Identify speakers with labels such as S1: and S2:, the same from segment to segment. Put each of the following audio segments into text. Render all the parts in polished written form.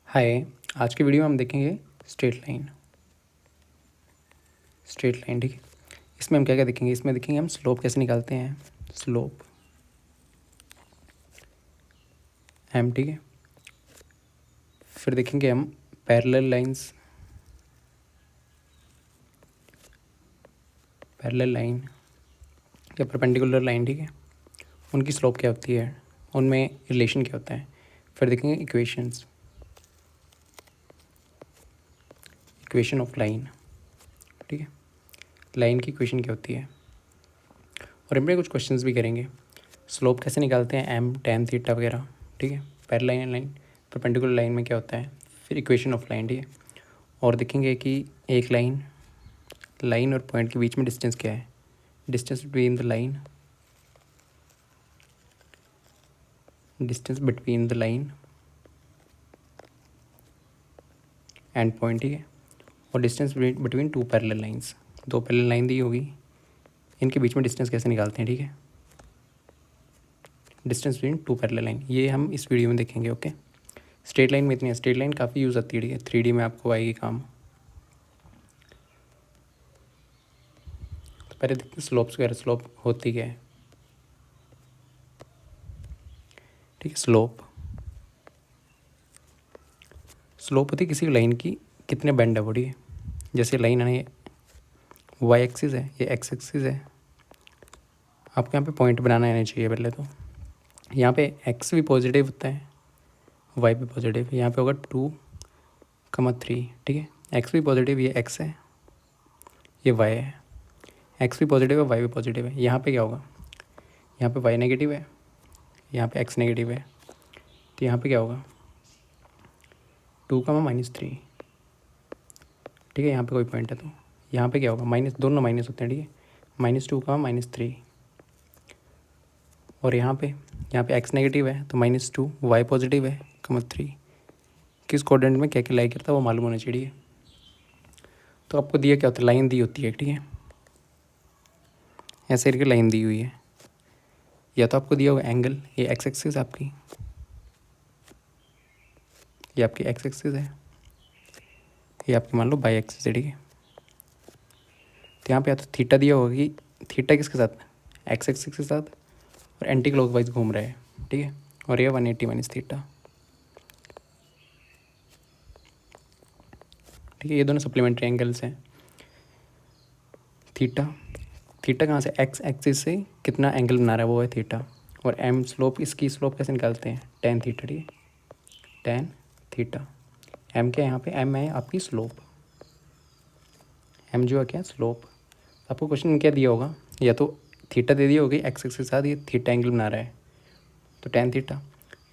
S1: हाय। आज की वीडियो में हम देखेंगे स्ट्रेट लाइन। ठीक है। इसमें हम क्या क्या देखेंगे, इसमें देखेंगे हम स्लोप कैसे निकालते हैं, स्लोप एम। ठीक है। फिर देखेंगे हम पैरेलल लाइंस, पैरेलल लाइन या परपेंडिकुलर लाइन। ठीक है, उनकी स्लोप क्या होती है, उनमें रिलेशन क्या होता है। फिर देखेंगे इक्वेशंस, इक्वेशन ऑफ लाइन। ठीक है, लाइन की इक्वेशन क्या होती है। और इनमें कुछ क्वेश्चंस भी करेंगे, स्लोप कैसे निकालते हैं, एम tan थीटा वगैरह। ठीक है, पैरेलल लाइन परपेंडिकुलर लाइन में क्या होता है, फिर इक्वेशन ऑफ लाइन। ठीक है, और देखेंगे कि एक लाइन और पॉइंट के बीच में डिस्टेंस क्या है, distance between the line, distance between the line and point. ठीक है, और distance between two parallel lines, दो पैरेलल लाइन दी होगी, इनके बीच में डिस्टेंस कैसे निकालते हैं। ठीक है, distance between two parallel line, ये हम इस वीडियो में देखेंगे। ओके, स्ट्रेट लाइन में इतनी है, स्ट्रेट लाइन काफ़ी यूज़ आती है। ठीक है, 3D में आपको आएगी काम। तो पहले देखते हैं स्लोप्स वगैरह, स्लोप होती क्या है। ठीक है, स्लोप होती है किसी लाइन की कितने बेंड है वो। ठीक है, जैसे लाइन है, वाई एक्सिस है, ये एक्स एक्सिस है। आपको यहाँ पे पॉइंट बनाना आना चाहिए पहले तो। यहाँ पे एक्स भी पॉजिटिव होता है, वाई भी पॉजिटिव। यहाँ पे होगा 2,3। ठीक है, एक्स भी पॉजिटिव, ये एक्स है, ये वाई है। एक्स भी पॉजिटिव है, वाई भी पॉजिटिव है। यहाँ पे क्या होगा, यहाँ पे वाई नेगेटिव है, यहाँ पे एक्स नेगेटिव है। तो यहाँ पे क्या होगा, 2,-3। ठीक है, यहाँ पे कोई पॉइंट है तो यहाँ पे क्या होगा, माइनस, दोनों माइनस होते हैं। ठीक है, -2,-3। और यहाँ पे एक्स नेगेटिव है तो -2, वाई पॉजिटिव है, 3। किस कोऑर्डिनेट में क्या क्या लाई करता है वो मालूम होना चाहिए। तो आपको दिया क्या होता है, लाइन दी होती है। ठीक है, ऐसे करके लाइन दी हुई है, या तो आपको दिया होगा एंगल, ये एक्स एक्सिस आपकी, ये आपकी एक्स एक्सिस है, ये आपकी मान लो बाई एक्सिस है। ठीक है, तो यहाँ पे या तो थीटा दिया होगा कि थीटा किसके साथ, एक्स एक्सिस के साथ, और एंटी क्लॉकवाइज घूम रहा है। ठीक है, और ये 180 माइनस थीटा। ठीक है, ये दोनों सप्लीमेंट्री एंगल्स हैं। थीटा कहाँ से, एक्स एक्सिस से कितना एंगल बना रहा है वो है थीटा। और एम स्लोप, इसकी स्लोप कैसे निकालते हैं, tan थीटा। ठीक है, tan थीटा। एम क्या है यहाँ पे, एम है आपकी स्लोप, एम जो है क्या, स्लोप। आपको क्वेश्चन में क्या दिया होगा, या तो थीटा दे दिया होगी, एक्स एक्सिस के साथ ये थीटा एंगल बना रहा है तो tan थीटा,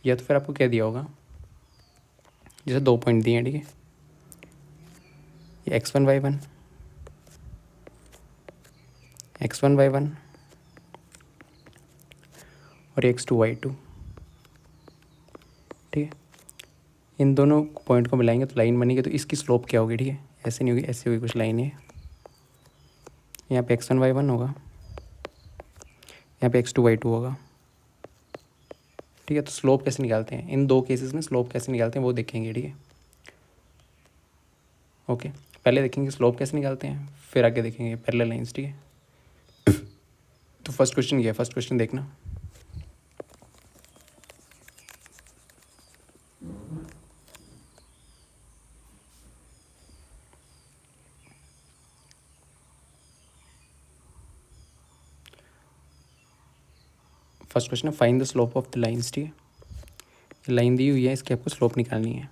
S1: या तो फिर आपको क्या दिया होगा, जैसे दो पॉइंट दिए हैं। ठीक है, ये x1 y1 और x2 y2। ठीक है, इन दोनों पॉइंट को मिलाएंगे तो लाइन बनेगी। तो इसकी स्लोप क्या होगी, ठीक है, ऐसे नहीं होगी, ऐसे होगी कुछ लाइन है। यहाँ पे x1 y1 होगा, यहाँ पे x2 y2 होगा। ठीक है, तो स्लोप कैसे निकालते हैं इन दो केसेस में, स्लोप कैसे निकालते हैं वो देखेंगे। ठीक है, ओके, पहले देखेंगे स्लोप कैसे निकालते हैं, फिर आगे देखेंगे पैरेलल लाइंस। ठीक है, तो फर्स्ट क्वेश्चन क्या है, फर्स्ट क्वेश्चन देखना। फर्स्ट क्वेश्चन है find the slope of the lines. ठीक है, लाइन दी हुई है, इसकी आपको स्लोप निकालनी है।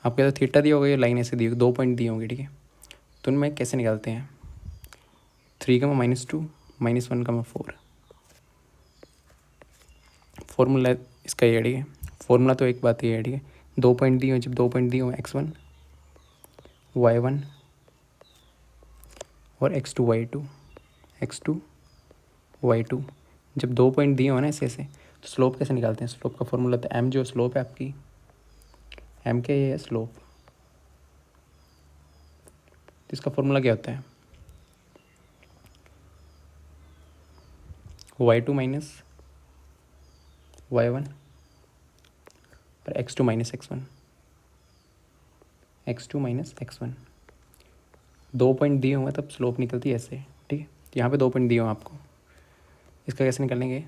S1: आपको तो थीटा दिया होगा, ये लाइन ऐसे दी होगी, दो पॉइंट दिए होंगे। ठीक है, तो उनमें कैसे निकालते हैं, 3,-2 -1,4। फॉर्मूला इसका ये है। ठीक है, फॉर्मूला तो एक बात ये है। ठीक है, दो पॉइंट दिए हो, जब दो पॉइंट दिए हो x1 y1 और x2 y2, जब दो पॉइंट दिए हो ना ऐसे ऐसे, तो स्लोप कैसे निकालते हैं। स्लोप का फॉर्मूला तो m, जो स्लोप है आपकी, m क्या ये है स्लोप, तो इसका फॉर्मूला क्या होता है, y2 माइनस y1 और x2 minus x1। x2 minus x1। 2 point दिए हुए तब स्लोप निकलती है ऐसे, ठीक है। तो यहाँ पे 2 पॉइंट दिए हुए आपको, इसका कैसे निकालेंगे,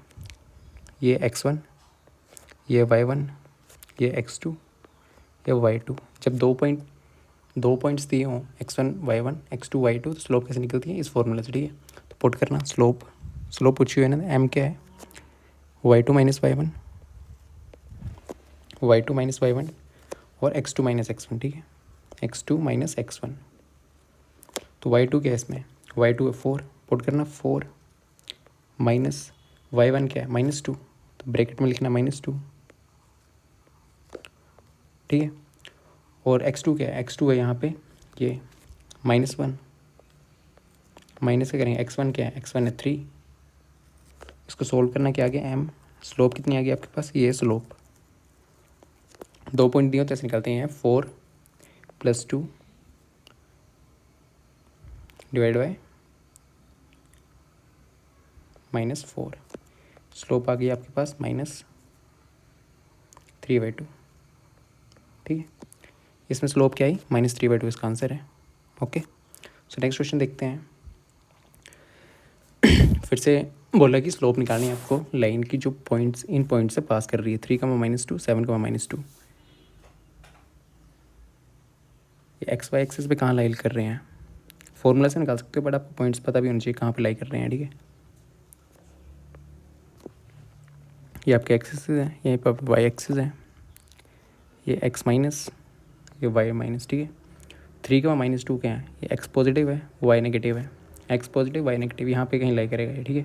S1: ये x1, ये y1, ये x2, ये y2। जब 2 पॉइंट्स दिए हों x1 y1 x2 y2, तो स्लोप कैसे निकलती है, इस फॉर्मूले से, ठीक है। तो पुट करना स्लोप पूछी हुई है ना, m क्या है, y2 minus y1, y2 minus y1 और x2 माइनस x1, ठीक है, x2 माइनस x1। तो y2 क्या है इसमें, y2 है 4, पुट करना 4 माइनस y1 क्या है -2, तो ब्रैकेट में लिखना -2, ठीक है। और x2 क्या है, x2 है यहाँ पे ये -1, माइनस क्या करेंगे, x1 क्या है, x1 है 3, इसको सोल्व करना क्या आ गया m, स्लोप कितनी आ गई आपके पास, ये स्लोप 2 पॉइंट दिए हो तो ऐसे निकलते हैं 4 + 2 डिवाइड बाय -4, स्लोप आ गई आपके पास -3/2, ठीक है। इसमें स्लोप क्या आई, -3/2, इसका आंसर है। ओके, सो नेक्स्ट क्वेश्चन देखते हैं। फिर से बोला कि स्लोप निकालनी है आपको लाइन की जो पॉइंट्स इन पॉइंट से पास कर रही है, 3, -2 7, -2। ये एक्स वाई एक्सिस पे कहाँ लाई कर रहे हैं, फॉर्मूला से निकाल सकते हो, बट आपको पॉइंट्स पता भी होना चाहिए कहाँ पे लाई कर रहे हैं, ठीक है। ये आपके एक्सिस है, यहीं पर वाई एक्सिस है, ये एक्स माइनस, ये वाई माइनस, ठीक है। 3, -2 क्या है, ये एक्स पॉजिटिव है, वाई नेगेटिव है, एक्स पॉजिटिव वाई नेगेटिव, यहाँ पे कहीं लाई करेगा ये, ठीक है।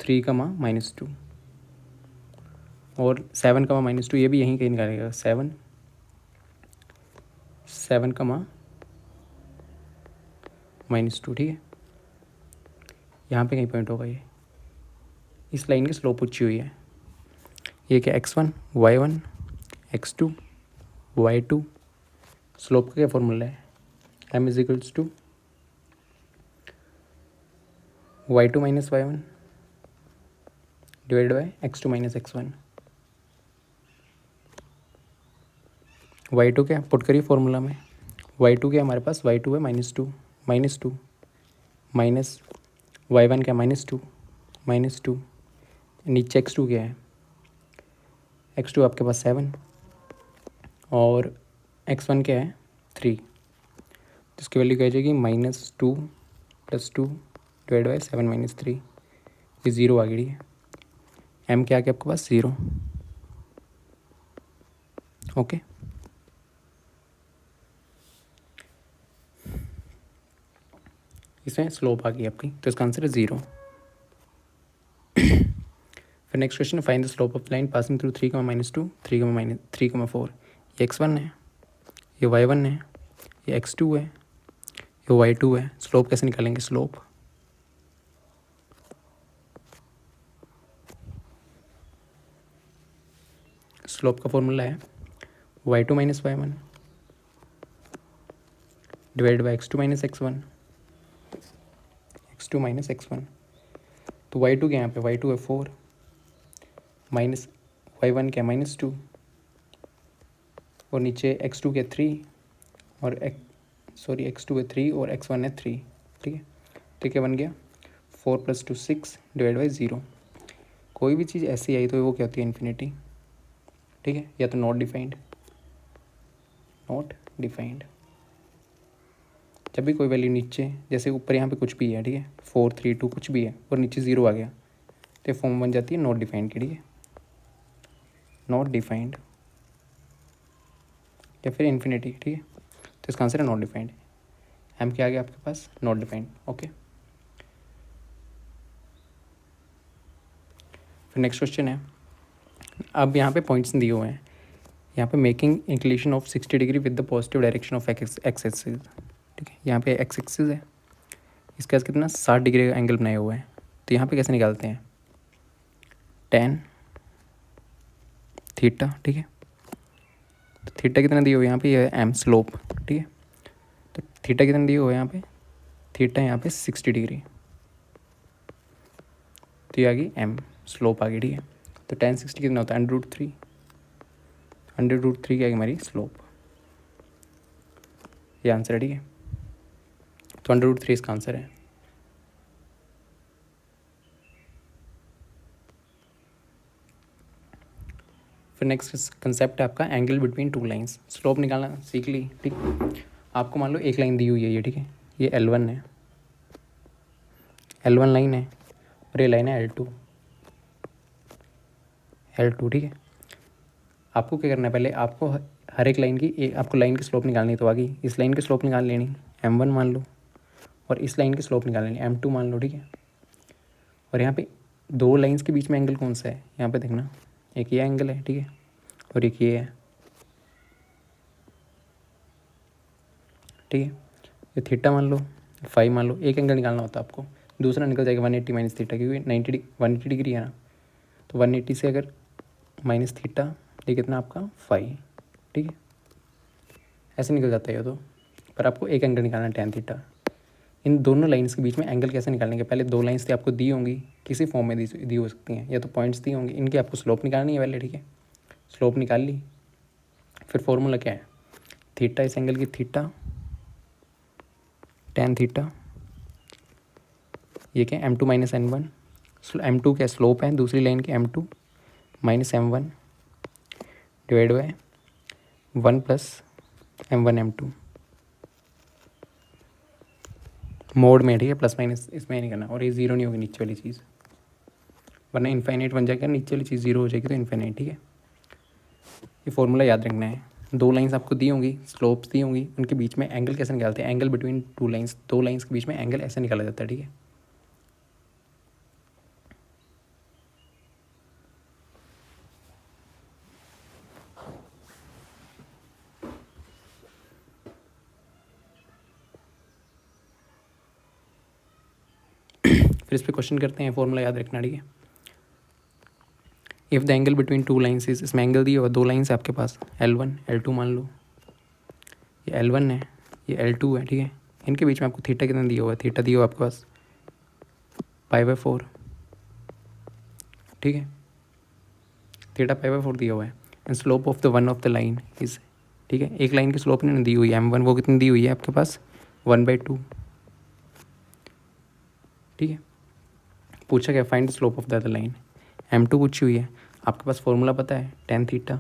S1: 3, -2 और 7, -2 ये भी यहीं कहीं निकालेगा, 7, 7, -2, ठीक है। यहाँ पे कहीं पॉइंट होगा ये, इस लाइन की स्लोप पूछी हुई है। ये क्या, x1 y1 x2 y2, slope का क्या फॉर्मूला है, m = y2 minus y1 divide by x2 minus x1। y2 क्या पुट करिए फॉर्मूला में, y2 क्या हमारे पास, y2 है -2 माइनस y1 क्या -2 नीचे x2 क्या है, x2 आपके पास 7 और x1 क्या है 3, जिसकी वैल्यू क्या जाएगी -2 + 2 डिवाइड बाई 7 - 3, ये 0 आ गई है। m क्या आ गया आपके पास 0, ओके। इसमें स्लोप आ गई आपकी, तो इसका आंसर है 0। फिर next question, find the slope of line passing through 3, -2 3, 4, ये x1 है, ये y1 है, ये x2 है, ये y2 है। स्लोप कैसे निकालेंगे, स्लोप का फॉर्मूला है y2 minus y1 divide by x2 minus x1, x2 minus x1। तो y2 क्या यहाँ पे, y2 है 4 माइनस y1 क्या -2 और नीचे x2 के 3 और x2 है 3 और x1 है 3, ठीक है। तो क्या बन गया 4 + 2 6 डिवाइड बाई 0। कोई भी चीज़ ऐसी आई तो वो क्या होती है, इन्फिनिटी, ठीक है, या तो नॉट डिफाइंड। जब भी कोई वैल्यू नीचे, जैसे ऊपर यहाँ पे कुछ भी है, ठीक है, 4 3 2 कुछ भी है और नीचे 0 आ गया, तो फॉर्म बन जाती है नॉट डिफाइंड की, ठीक है, नॉट डिफाइंड या फिर इन्फिनिटी, ठीक है। तो इसका आंसर है नॉट डिफाइंड। एम क्या आ गया आपके पास, नॉट डिफाइंड, ओके। फिर नेक्स्ट क्वेश्चन है, अब यहाँ पे पॉइंट्स दिए हुए हैं, यहाँ पे making inclination of 60 degree with the positive direction of x axis, ठीक है। यहाँ पे एक्स एक्सिस है, इसके पास कितना 60 डिग्री का एंगल बनाए हुए हैं। तो यहाँ पे कैसे निकालते हैं, tan थीटा, ठीक है। तो थीटा कितना दिए हुए यहाँ पे, ये है एम स्लोप, ठीक है। तो थीटा कितना दिए हुए यहाँ पे, थीटा यहाँ पे 60 डिग्री, तो ये आ गई एम स्लोप आ गई, ठीक है। तो tan 60 कितना होता है, √3 क्या है हमारी स्लोप। ये आंसर है, ठीक है। तो √3 इसका आंसर है। फिर नेक्स्ट कंसेप्ट है आपका angle between two lines. Slope निकालना सीख ली, ठीक। आपको मान लो एक लाइन दी हुई है ये, ठीक है, ये L1 है, L1 लाइन है, और ये लाइन है L2, ठीक है। आपको क्या करना है, पहले आपको हर एक लाइन की आपको लाइन की स्लोप निकालनी है। तो आगे इस लाइन की स्लोप निकाल लेनी M1 मान लो, और इस लाइन की स्लोप निकाल लेनी M2 मान लो, ठीक है। और यहाँ पे दो लाइंस के बीच में एंगल कौन सा है, यहाँ पे देखना, एक ये एंगल है, ठीक है, और एक ये है, ठीक है। ये थीटा मान लो, 5 मान लो, एक एंगल निकालना होता है आपको, दूसरा निकल जाएगा 180 माइनस थीटा, क्योंकि 180 डिग्री है ना। तो 180 से अगर माइनस थीटा, ये कितना आपका 5, ठीक है, ऐसे निकल जाता है ये तो। पर आपको एक एंगल निकालना है tan थीटा। इन दोनों लाइंस के बीच में एंगल कैसे निकालने के, पहले दो लाइंस थी आपको दी होंगी, किसी फॉर्म में दी हो सकती हैं, या तो पॉइंट्स दी होंगी, इनकी आपको स्लोप निकालनी है पहले, ठीक है। स्लोप निकाल ली, फिर फॉर्मूला क्या है, थीटा इस एंगल की थीटा, tan थीटा, ये क्या M2 माइनस N1, M2 क्या स्लोप है दूसरी लाइन की, M2 minus M1 divide by 1 plus M1 M2 mode में, ठीक है, प्लस माइनस इसमें नहीं करना, और ये जीरो नहीं होगी नीचे वाली चीज़, वरना इन्फाइनाइट बन जाएगा, नीचे वाली चीज़ जीरो हो जाएगी तो इन्फाइनाइट, ठीक है। ये फॉर्मूला याद रखना है। दो लाइंस आपको दी होंगी, स्लोप्स दी होंगी, उनके बीच में एंगल कैसे निकालते हैं, एंगल बिटवीन टू लाइंस, दो लाइंस के बीच में एंगल ऐसे निकाला जाता है, ठीक है। फिर इस पर क्वेश्चन करते हैं, फॉर्मूला याद रखना, ठीक है। If the angle between two lines is, इसमें एंगल दिया हुआ, दो लाइंस है आपके पास, L1 L2 मान लो, ये L1 है, ये L2 है, ठीक है। इनके बीच में आपको थीटा कितना दिया हुआ है, थीटा दिया हुआ आपके पास π/4, ठीक है, थीटा π/4 दिया हुआ है। And slope of the one of the line is, ठीक है, एक लाइन की स्लोप इन्होंने दी हुई है M1, वो कितनी दी हुई है आपके पास 1/2, ठीक है। पूछा क्या, find the slope of the other line, M2 पूछी हुई है। आपके पास फॉर्मूला पता है tan theta,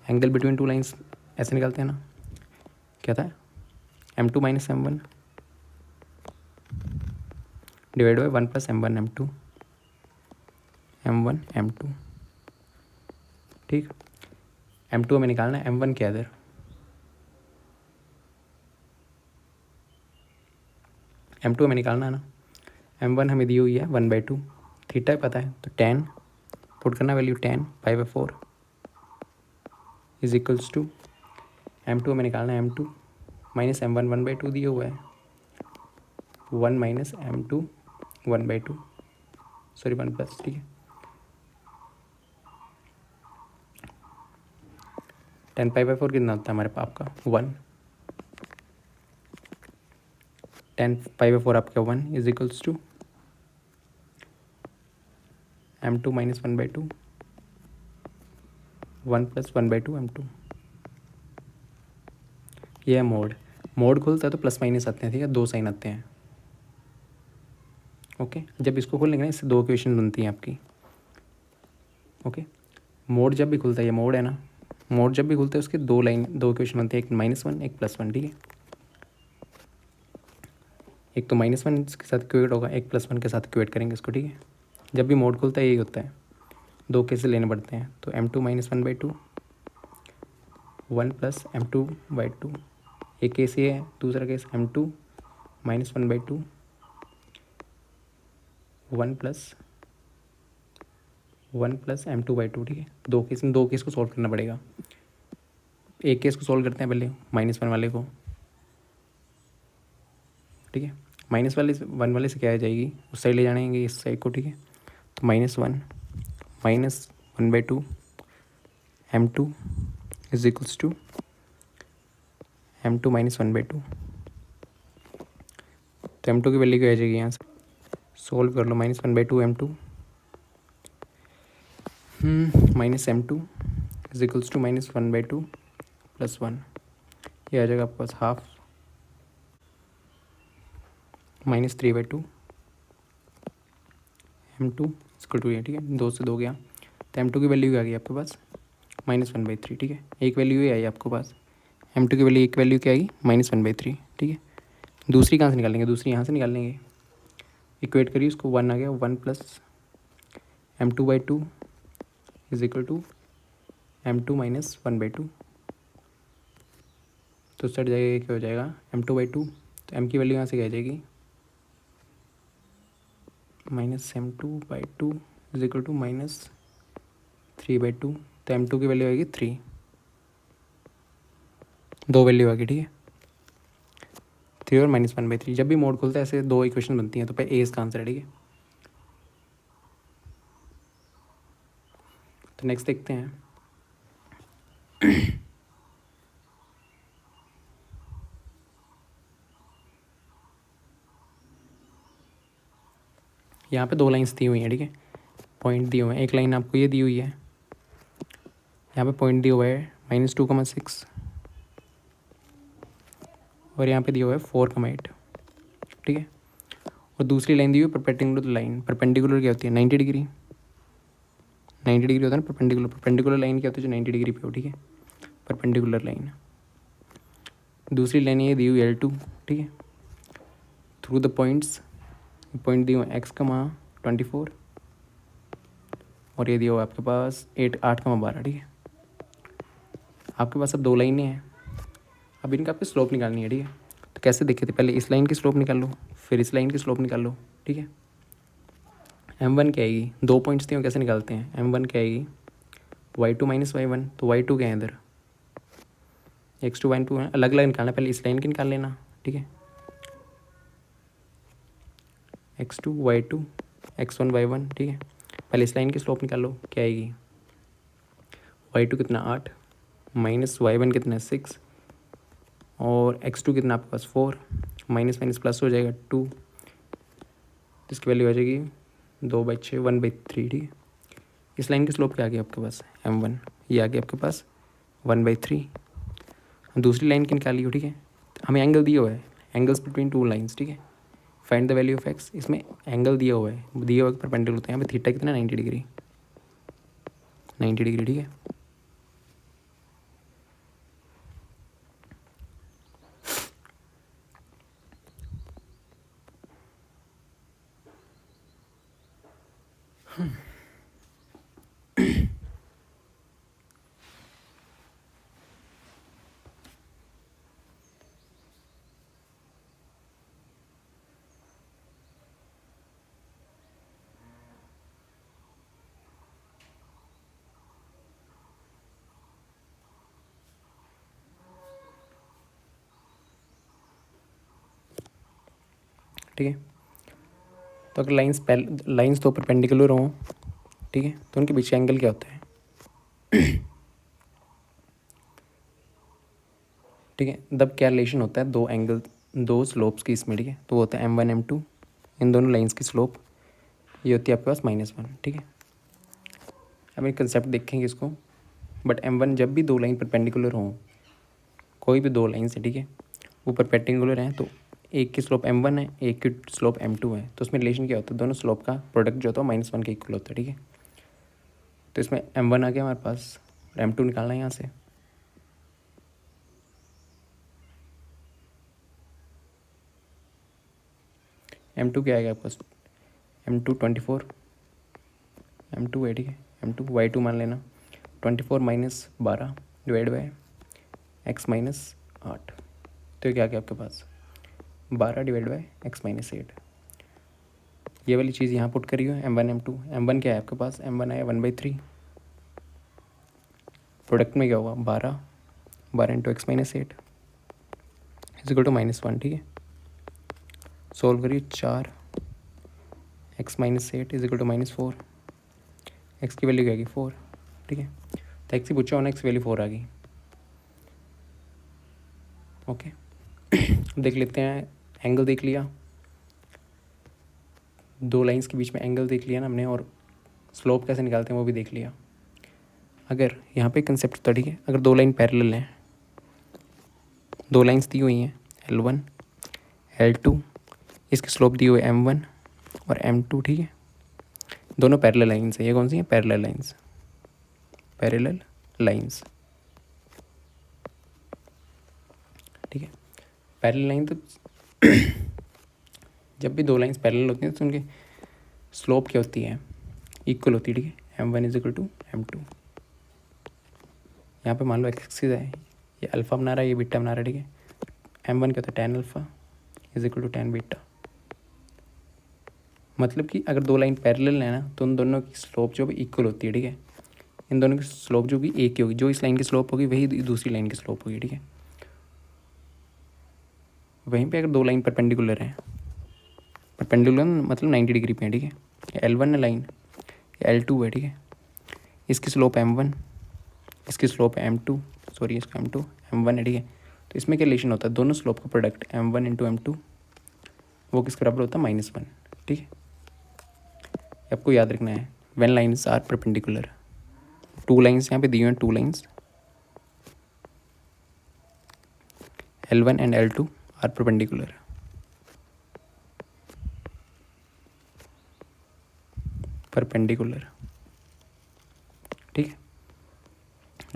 S1: angle between two lines ऐसे निकालते हैं ना, क्या था M2 minus M1 divide by 1 plus M1 M2, M1 M2, ठीक। M2 हमें निकालना है, M1 क्या इधर, M2 हमें निकालना है ना, M1 हमें दी हुई है 1/2, थीटा पता है, तो tan पुट करना, value tan π/4 is equals to, M2 हमें निकालना है M2 माइनस M1 1/2 दिया हुआ है, 1 माइनस M2 1/2, सॉरी 1 प्लस, ठीक है। tan π/4 कितना होता है हमारे पास आपका 1, tan π/4 आपका 1 is equals to M2 minus 1/2, 1 plus 1/2 M2। ये है मोड, मोड खुलता है तो प्लस माइनस आते हैं, ठीक है, दो साइन आते हैं, ओके। जब इसको खोल लेंगे ना, इससे दो इक्वेशन बनती हैं आपकी, ओके। मोड जब भी खुलता है, ये मोड है ना, मोड जब भी खुलता है उसके दो इक्वेशन बनते हैं, एक -1 एक +1, ठीक है। एक तो -1 के साथ इक्वेट होगा, एक +1 के साथ इक्वेट करेंगे इसको, ठीक है। जब भी मोड खुलता है यही होता है, दो केसेस लेने पड़ते हैं। तो M2 माइनस 1/2, 1 प्लस M2/2, एक केस ये है, दूसरा case M2 minus 1/2, 1 plus M2/2, ठीक है। दो केस को सॉल्व करना पड़ेगा। एक केस को सॉल्व करते हैं पहले, -1 वाले को, ठीक है। -1 वाले से क्या आ जाएगी, उस साइड ले जाएंगे इस साइड को, ठीक है। तो -1 minus 1/2 M2 is equals to M2 minus 1/2। तो M2 की वैल्यू क्या आ जाएगी, यहाँ से सोल्व कर लो, -1/2 M2 minus M2 is equals to -1/2 +1, ये आ जाएगा आपके पास हाफ -3/2 m2 इक्वल टू ये, ठीक है, 2 से 2 गया तो m2 की वैल्यू आ गई आपके पास -1/3, ठीक है, एक वैल्यू ही आई आपके पास m2 की वैल्यू, एक वैल्यू क्या आई -1/3, ठीक है। दूसरी कहाँ से निकालेंगे, दूसरी यहाँ से निकाल लेंगे, इक्वेट करिए उसको, 1 आ गया, 1 + m2/2 is equal to m2 - 1/2, तो सट जाएगा, क्या हो जाएगा m2/2, तो m की वैल्यू यहाँ से क्या आ जाएगी -m2/2 इज इक्वल टू -3/2, तो m2 की वैल्यू आएगी 3, दो वैल्यू आ गई, ठीक है, 3 और -1/3। जब भी मोड खुलता है ऐसे दो इक्वेशन बनती हैं, तो पे ए इसका आंसर है, ठीक है। तो नेक्स्ट देखते हैं, यहाँ पे दो लाइंस दी हुई हैं, ठीक है, पॉइंट दिए हुए हैं, एक लाइन आपको ये दी हुई है, यहाँ पे पॉइंट दिया हुआ है -2,6 और यहाँ पे दिया हुआ है 4,8, ठीक है, और दूसरी लाइन दी हुई है परपेंडिकुलर लाइन। परपेंडिकुलर क्या होती है 90 डिग्री, 90 डिग्री होता है ना परपेंडिकुलर, परपेंडिकुलर लाइन क्या होती है जो 90 डिग्री पे हो, ठीक है, परपेंडिकुलर लाइन। दूसरी लाइन ये दी हुई L2, ठीक है, थ्रू द पॉइंट्स, पॉइंट दिए हुए x,24 और ये दिया हुआ आपके पास 8,12, ठीक है। आपके पास अब दो लाइनें हैं, अब इनका आपको स्लोप निकालनी है, ठीक है। तो कैसे देखे थे, पहले इस लाइन की स्लोप निकाल लो, फिर इस लाइन की स्लोप निकाल लो, ठीक है। m1 क्या आएगी, दो पॉइंट्स दिए कैसे निकालते हैं, m1 क्या आएगी y2 - y1, तो y2 क्या है इधर x2 y2 है, अलग अलग निकालना, पहले इस लाइन की निकाल लेना, ठीक है, x2 y2 x1 y1, ठीक है। पहले इस लाइन की स्लोप निकाल लो, क्या आएगी y2 कितना 8 -y1 कितना 6 और x2 कितना आपके पास 4, माइनस प्लस हो जाएगा 2, इसकी वैल्यू आ जाएगी 2/6 1/3, ठीक है। इस लाइन की स्लोप क्या आ गई आपके पास m1, ये आ गया आपके पास 1/3। दूसरी लाइन की निकाली हो, ठीक है, हमें एंगल दिया हुआ है, एंगल्स बिटवीन टू लाइंस, ठीक है, find the value of x, इसमें एंगल दिया हुआ है, दिया हुआ परपेंडिकुलर होता है, यहाँ पे थीटा कितना 90 डिग्री, 90 डिग्री, ठीक है। ठीक है, तो अगर लाइंस तो परपेंडिकुलर हों, ठीक है, तो उनके बीच एंगल क्या होता है, ठीक है, तब क्या रिलेशन होता है दो एंगल, दो स्लोप्स की इसमें, ठीक है, तो वो होता है m1 m2, इन दोनों लाइंस की स्लोप ये होती है आपके पास -1, ठीक है। अब एक कंसेप्ट देखेंगे इसको, बट m1 जब भी दो लाइन परपेंडिकुलर हों, कोई भी दो लाइन से, ठीक है, वो परपेंडिकुलर हैं, तो एक की स्लोप m1 है, एक की स्लोप m2 है, तो उसमें रिलेशन क्या होता है, दोनों स्लोप का प्रोडक्ट जो होता है -1 के इक्वल होता है, ठीक है। तो इसमें m1 आ गया हमारे पास, m2 निकालना है यहाँ से, m2 क्या आएगा आपके पास, m2 24, m2 है, ठीक है, m2 y2 मान लेना 24 - 12 डिवाइड बाय x - 8, तो ये क्या आ गया आपके पास 12 डिवाइड बाय x - 8। ये वाली चीज़ यहाँ पुट करी हो, m1 m2, m1 क्या है आपके पास, m1 आया 1/3, प्रोडक्ट में क्या होगा 12 into x - 8 is equal to -1, ठीक है। सोल्व करिए, 4 x - 8 is equal to -4, x की वैल्यू क्या आ गई 4, ठीक है, तो x ही पूछा होना, x वैल्यू 4 आ गई, ओके। देख लेते हैं, एंगल देख लिया, दो लाइंस के बीच में एंगल देख लिया ना हमने, और स्लोप कैसे निकालते हैं वो भी देख लिया। अगर यहाँ पे कंसेप्ट था, ठीक है, अगर दो लाइन पैरेलल हैं, दो लाइंस दी हुई हैं L1 L2, इसकी स्लोप दी हुई है M1 और M2, ठीक है। दोनों पैरेलल लाइंस है। ये कौन सी है? पैरेलल लाइंस, पैरेलल लाइंस, ठीक है। पैरेलल लाइन तो जब भी दो लाइंस पैरेलल होती हैं तो उनकी स्लोप क्या होती है? इक्वल होती है, ठीक है। M1 is equal to M2। यहाँ पे मान लो एक्स एक्सिस है, ये अल्फ़ा बना रहा है, ये बीटा बना रहा है, ठीक है। M1 क्या होता है? tan alpha is equal to tan beta. मतलब कि अगर दो लाइन पैरेलल है ना तो उन दोनों की स्लोप जो भी इक्वल होती है, ठीक है। इन दोनों की स्लोप जो भी एक ही होगी, जो इस लाइन की स्लोप होगी वही दूसरी लाइन की स्लोप होगी, ठीक है। वहीं पे अगर दो लाइन परपेंडिकुलर हैं, परपेंडिकुलर मतलब 90 डिग्री पे है, ठीक है। L1 है लाइन, L2 है, ठीक है। इसकी स्लोप M1, इसकी स्लोप M2, सॉरी इसका M2, M1 है, ठीक है। तो इसमें क्या रिलेशन होता है? दोनों स्लोप का प्रोडक्ट M1 इंटू M2 वो किसके बराबर होता है? -1, ठीक है। आपको याद रखना है when lines are perpendicular. Two lines यहाँ पे दी हुई हैं, two lines L1 and L2 are perpendicular, perpendicular, ठीक है।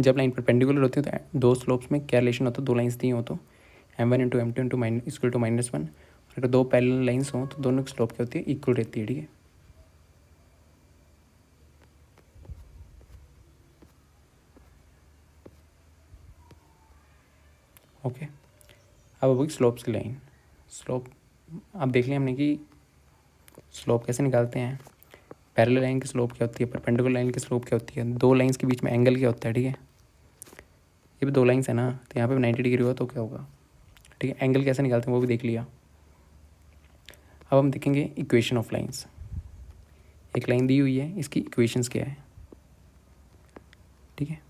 S1: जब लाइन परपेंडिकुलर होती है तो दो स्लोप्स में क्या रिलेशन होता है? दो लाइन्स दी हो तो M1 into M2 into equal to -1। अगर दो पैरेलल लाइन्स हों तो दोनों की स्लोप क्या होती है? इक्वल रहती है, ठीक है। ओके, अब होगी स्लोप्स की लाइन। स्लोप अब देख लिया हमने कि स्लोप कैसे निकालते हैं। पैरेलल लाइन की स्लोप क्या होती है? परपेंडिकुलर लाइन की स्लोप क्या होती है? दो लाइन्स के बीच में एंगल क्या होता है, ठीक है। ये भी दो लाइन्स है ना, तो यहाँ पे 90 डिग्री हुआ तो क्या होगा, ठीक है। एंगल कैसे निकालते हैं वो भी देख लिया। अब हम देखेंगे इक्वेशन ऑफ लाइन्स। एक लाइन दी हुई है, इसकी इक्वेशंस क्या है, ठीक है।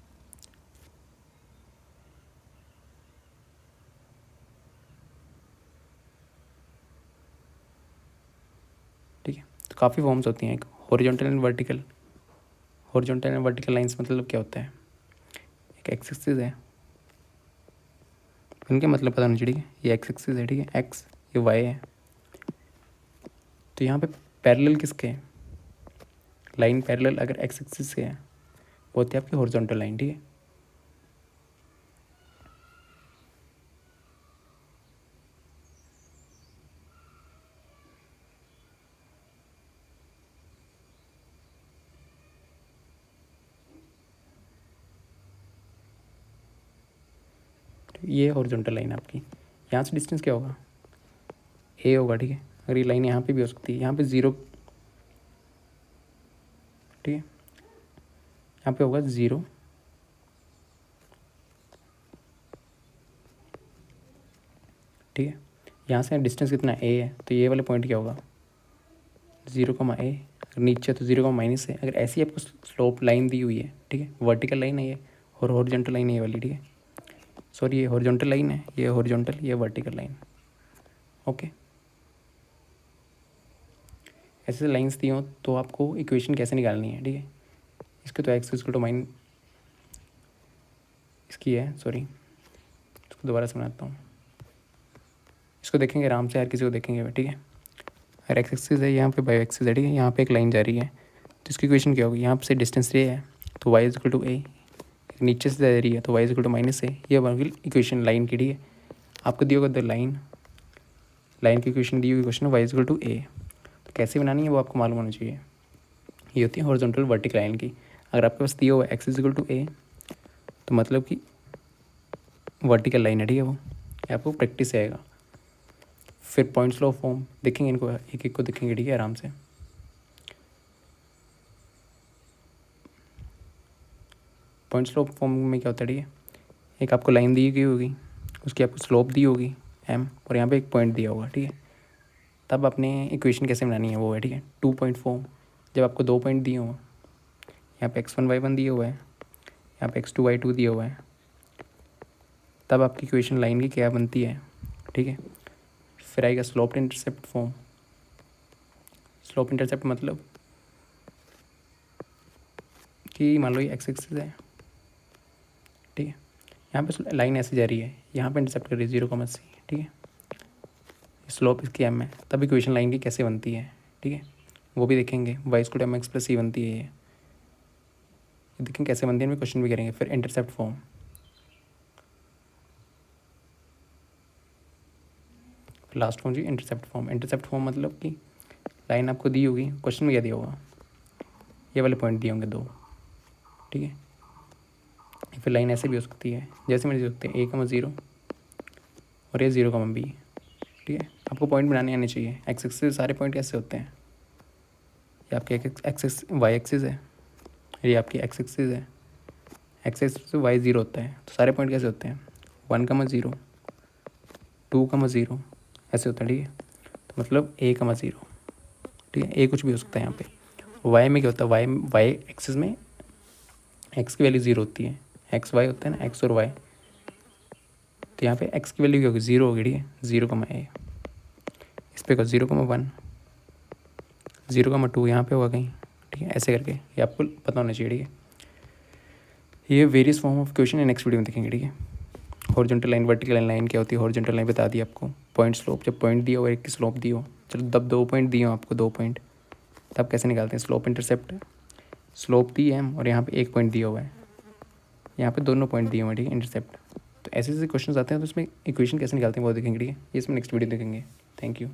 S1: ठीक है, तो काफ़ी फॉर्म्स होती हैं। एक horizontal and vertical. Horizontal and vertical lines मतलब क्या होता है? एक एक्स एक्सिस है, इनके मतलब पता होना चाहिए, ठीक है। ये एक्स एक्सिस है, ठीक है, एक्स, ये वाई है। तो यहाँ पे पैरेलल किसके हैं? लाइन पैरेलल अगर एक्स एक्सिस से है वो होती है आपकी हॉरिजॉन्टल लाइन, ठीक है। ये हॉरिजॉन्टल लाइन आपकी, यहाँ से डिस्टेंस क्या होगा? ए होगा, ठीक है। अगर ये लाइन यहाँ पे भी हो सकती है, यहाँ पे 0, ठीक है, यहाँ पे होगा 0, ठीक है। यहाँ से डिस्टेंस कितना ए है, तो ये वाले पॉइंट क्या होगा? 0, ए। अगर नीचे तो 0, है। अगर ऐसी आपको स्लोप लाइन दी हुई है, ठीक है, वर्टिकल लाइन है ये और हॉरिजॉन्टल लाइन है ये वाली, ठीक है। सॉरी ये हॉरिजॉन्टल लाइन है, ये हॉरिजॉन्टल, ये वर्टिकल लाइन, ओके। ऐसे लाइंस दी हो तो आपको इक्वेशन कैसे निकालनी है, ठीक है। इसके तो एक्स इक्वल टू माइन इसकी है, सॉरी इसको दोबारा समझाता हूँ। इसको देखेंगे आराम से, हर किसी को देखेंगे, ठीक है। अगर एक्स एक्सिस है, यहाँ पे बायो एक्सिस है, ठीक है। यहाँ पे एक लाइन जा रही है तो इसकी इक्वेशन क्या होगी? यहाँ से डिस्टेंस ये है तो y is equal to a, नीचे से जा रही है तो y is equal to -a। ये होगी इक्वेशन लाइन की, ठीक है। आपको दिया होगा द लाइन, लाइन की इक्वेशन दी हुई question Y is equal to A, तो कैसे बनानी है वो आपको मालूम होना चाहिए। ये होती है हॉरिजॉन्टल वर्टिकल लाइन की। अगर आपके पास दिया हुआ x is equal to A तो मतलब कि वर्टिकल लाइन है, ठीक है। वो आपको प्रैक्टिस से आएगा। फिर पॉइंट्स लॉ फॉर्म देखेंगे, इनको एक एक को देखेंगे, ठीक है, आराम से। पॉइंट्स लॉ फॉर्म में क्या होता है, ठीक है। एक आपको लाइन दी गई होगी, उसकी आपको स्लोप दी होगी m, और यहाँ पे एक पॉइंट दिया होगा, ठीक है। तब आपने इक्वेशन कैसे बनानी है वो है, ठीक है। 2 पॉइंट फॉर्म। जब आपको दो पॉइंट दिए हों, यहाँ पे x1 y1 दिया हुआ है, यहाँ पे x2 y2 दिया हुआ है, तब आपकी इक्वेशन लाइन की क्या बनती है, ठीक है। फिर आएगा slope intercept form. Slope intercept मतलब कि मान लो ये एक्स एक्सिस है, ठीक है। यहाँ पे लाइन ऐसे जा रही है, यहाँ पे इंटरसेप्ट कर रही है 0,c, ठीक है। स्लोप इसकी m है, तब इक्वेशन लाइन की कैसे बनती है, ठीक है, वो भी देखेंगे। y=mx + c बनती है ये देखेंगे कैसे बनती है, इनमें क्वेश्चन भी करेंगे। फिर इंटरसेप्ट फॉर्म, लास्ट फॉर्म जी इंटरसेप्ट फॉर्म। इंटरसेप्ट फॉर्म मतलब कि लाइन आपको दी होगी, क्वेश्चन में क्या दिया होगा, ये वाले पॉइंट दिए होंगे 2, ठीक है। फिर लाइन ऐसे भी हो सकती है, जैसे मैंने दे सकते हैं a,0 और ये 0,b, ठीक है। आपको पॉइंट बनाने आने चाहिए। एक्स एक्सिस से सारे पॉइंट कैसे होते हैं, ये आपके एक्सिस वाई एक्सिस है, ये आपकी एक्स एक्सिस है, एक्स एक्सिस से वाई 0 होता है, तो सारे पॉइंट कैसे होते हैं 1,0 2,0 ऐसे होता है, ठीक है। तो मतलब a,0, ठीक है, ए कुछ भी हो सकता है यहाँ पे। वाई में क्या होता है, वाई एक्सिस में एक्स की वैल्यू 0 होती है, एक्स वाई होता है ना, एक्स और वाई, तो यहाँ पे एक्स की वैल्यू क्या होगी 0 होगी, ठीक है। 0,a इस पर 0,1 0,2 यहाँ पे होगा कहीं, ठीक है। ऐसे करके ये आपको पता होना चाहिए, ठीक है। ये वेरियस फॉर्म ऑफ क्वेश्चन है, नेक्स्ट वीडियो में देखेंगे, ठीक है। हॉरिजॉन्टल लाइन, वर्टिकल लाइन क्या होती है, हॉरिजॉन्टल लाइन बता दी आपको। पॉइंट स्लोप, जब पॉइंट दिया हो और एक की स्लोप दी हो, चलो तब 2 पॉइंट दिए हो आपको, 2 पॉइंट, तब कैसे निकालते हैं स्लोप इंटरसेप्ट। स्लोप दी है और यहाँ पे 1 पॉइंट दिया हुआ है, यहाँ पे दोनों पॉइंट दिए हुए हैं, ठीक है, इंटरसेप्ट। तो ऐसे ऐसे क्वेश्चन आते हैं, तो इसमें इक्वेशन कैसे निकालते हैं वो देखेंगे, ठीक है। ये इसमें नेक्स्ट वीडियो देखेंगे। Thank you.